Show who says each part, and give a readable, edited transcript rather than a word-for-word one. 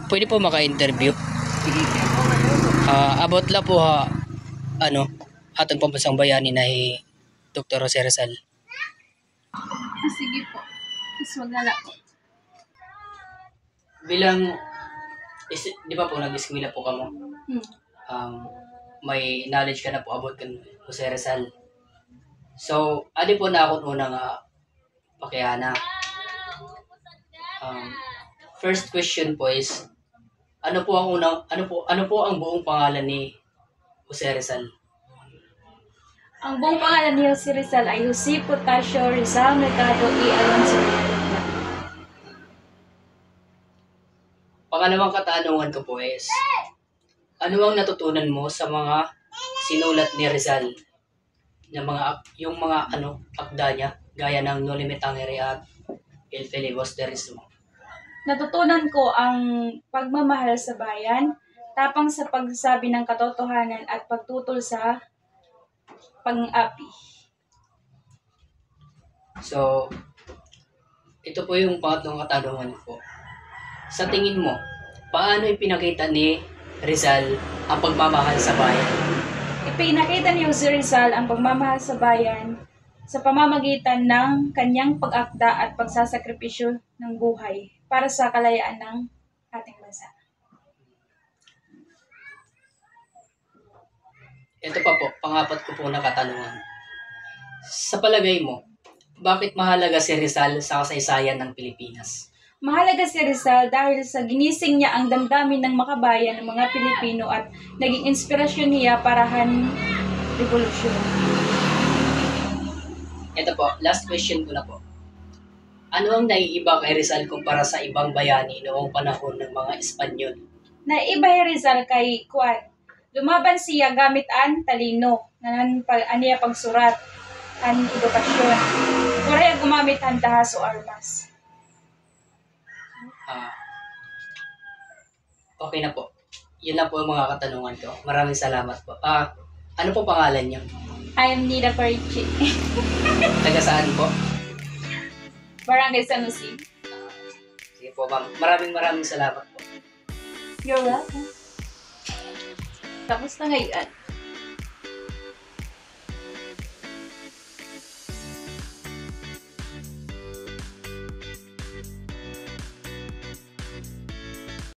Speaker 1: Pwede po maka-interview. About la po atong pambansang bayani na Dr. Jose Rizal.
Speaker 2: Sige po. Mas magala po.
Speaker 1: Bilang, di ba po nag-eskwela po kamo? May knowledge ka na po about kan Jose Rizal. So, adi po na ako una nga pakihana. First question po is, ano po ang buong pangalan ni Jose Rizal?
Speaker 2: Ang buong pangalan ni Jose Rizal ay Jose Potasio Rizal Mercado y Alonso.
Speaker 1: Pangalawang katanungan ko po is, ano ang natutunan mo sa mga sinulat ni Rizal? Yung mga akda niya, gaya ng No Limit Tangere at Il Filibusterismo.
Speaker 2: Natutunan ko ang pagmamahal sa bayan, tapang sa pagsasabi ng katotohanan at pagtutol sa pang-api.
Speaker 1: So, ito po yung pangatlong katanungan ko. Sa tingin mo, paano ipinakita ni Rizal ang pagmamahal sa bayan?
Speaker 2: Ipinakita ni Jose Rizal ang pagmamahal sa bayan sa pamamagitan ng kanyang pag-akda at pagsasakripisyo ng buhay para sa kalayaan ng ating bansa.
Speaker 1: Ito pa po, pangapat ko po na katanungan. Sa palagay mo, bakit mahalaga si Rizal sa kasaysayan ng Pilipinas?
Speaker 2: Mahalaga si Rizal dahil sa ginising niya ang damdamin ng makabayan ng mga Pilipino at naging inspirasyon niya parahan revolusyon.
Speaker 1: Ito po, last question ko na po. Ano ang naiiba kay Rizal kumpara sa ibang bayani noong panahon ng mga Espanyol?
Speaker 2: Naiiba si Rizal kay Juan. Lumaban siya gamit ang talino, aniya pagsurat, ang edukasyon. Kuraya gumamit ang dahas o armas.
Speaker 1: Okay na po. Yun na po ang mga katanungan ko. Maraming salamat po. Ano po pangalan niyo?
Speaker 2: I am Nida Parichi.
Speaker 1: Taga saan po?
Speaker 2: Barangay San Jose.
Speaker 1: Sige po, ma'am. Maraming salamat po.
Speaker 2: You're welcome. Tapos na ngayon.